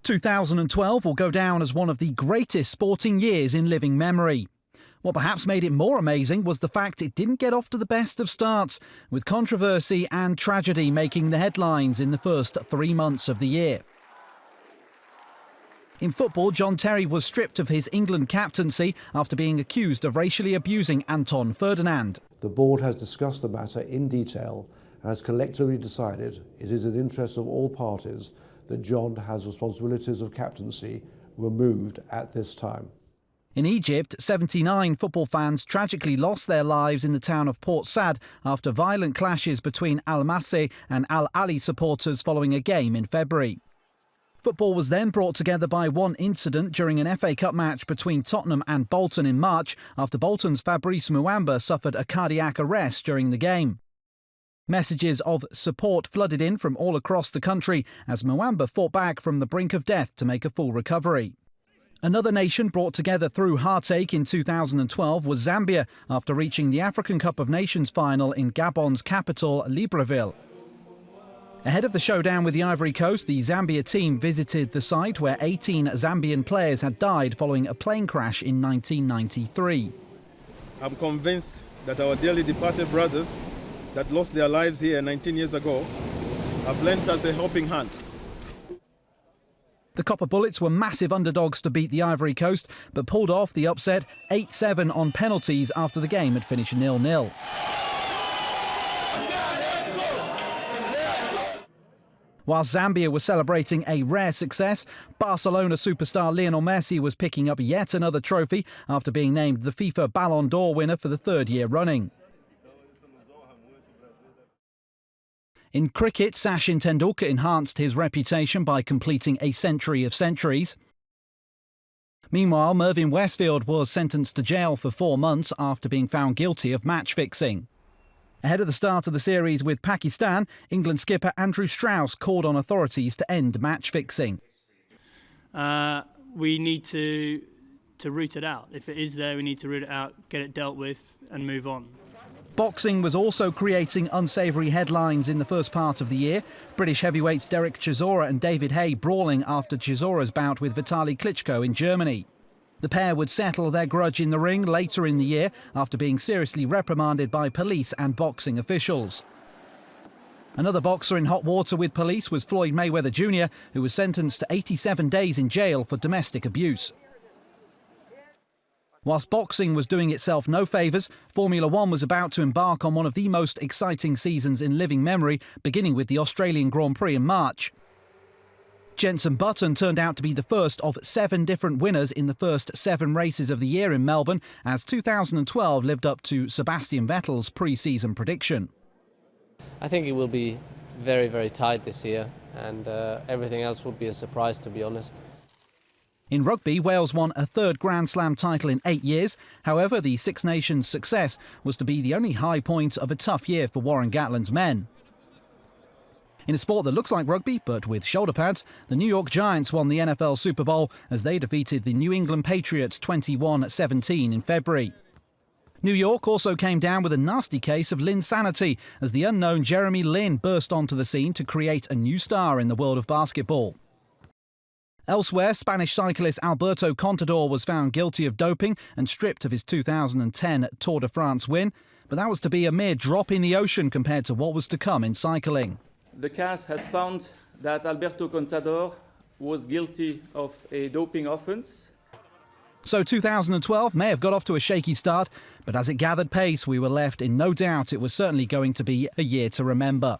2012 will go down as one of the greatest sporting years in living memory. What perhaps made it more amazing was the fact it didn't get off to the best of starts, with controversy and tragedy making the headlines in the first 3 months of the year. In football, John Terry was stripped of his England captaincy after being accused of racially abusing Anton Ferdinand. The board has discussed the matter in detail and has collectively decided it is in the interest of all parties that John has responsibilities of captaincy removed at this time. In Egypt, 79 football fans tragically lost their lives in the town of Port Said after violent clashes between Al-Masry and Al-Ahly supporters following a game in February. Football was then brought together by one incident during an FA Cup match between Tottenham and Bolton in March after Bolton's Fabrice Muamba suffered a cardiac arrest during the game. Messages of support flooded in from all across the country as Muamba fought back from the brink of death to make a full recovery. Another nation brought together through heartache in 2012 was Zambia after reaching the African Cup of Nations final in Gabon's capital, Libreville. Ahead of the showdown with the Ivory Coast, the Zambia team visited the site where 18 Zambian players had died following a plane crash in 1993. I'm convinced that our dearly departed brothers that lost their lives here 19 years ago have lent us a helping hand. The Copper Bullets were massive underdogs to beat the Ivory Coast, but pulled off the upset 8-7 on penalties after the game had finished 0-0. While Zambia was celebrating a rare success, Barcelona superstar Lionel Messi was picking up yet another trophy after being named the FIFA Ballon d'Or winner for the third year running. In cricket, Sachin Tendulkar enhanced his reputation by completing a century of centuries. Meanwhile, Mervyn Westfield was sentenced to jail for 4 months after being found guilty of match fixing. Ahead of the start of the series with Pakistan, England skipper Andrew Strauss called on authorities to end match fixing. We need to root it out. If it is there, we need to root it out, get it dealt with and move on. Boxing was also creating unsavoury headlines in the first part of the year. British heavyweights Derek Chisora and David Haye brawling after Chisora's bout with Vitaly Klitschko in Germany. The pair would settle their grudge in the ring later in the year after being seriously reprimanded by police and boxing officials. Another boxer in hot water with police was Floyd Mayweather Jr., who was sentenced to 87 days in jail for domestic abuse. Whilst boxing was doing itself no favours, Formula One was about to embark on one of the most exciting seasons in living memory, beginning with the Australian Grand Prix in March. Jenson Button turned out to be the first of 7 different winners in the first 7 races of the year in Melbourne, as 2012 lived up to Sebastian Vettel's pre-season prediction. I think it will be very, very tight this year, and everything else will be a surprise, to be honest. In rugby, Wales won a 3rd Grand Slam title in 8 years. However, the Six Nations success was to be the only high point of a tough year for Warren Gatland's men. In a sport that looks like rugby, but with shoulder pads, the New York Giants won the NFL Super Bowl as they defeated the New England Patriots 21-17 in February. New York also came down with a nasty case of Linsanity as the unknown Jeremy Lin burst onto the scene to create a new star in the world of basketball. Elsewhere, Spanish cyclist Alberto Contador was found guilty of doping and stripped of his 2010 Tour de France win, but that was to be a mere drop in the ocean compared to what was to come in cycling. The CAS has found that Alberto Contador was guilty of a doping offence. So 2012 may have got off to a shaky start, but as it gathered pace, we were left in no doubt it was certainly going to be a year to remember.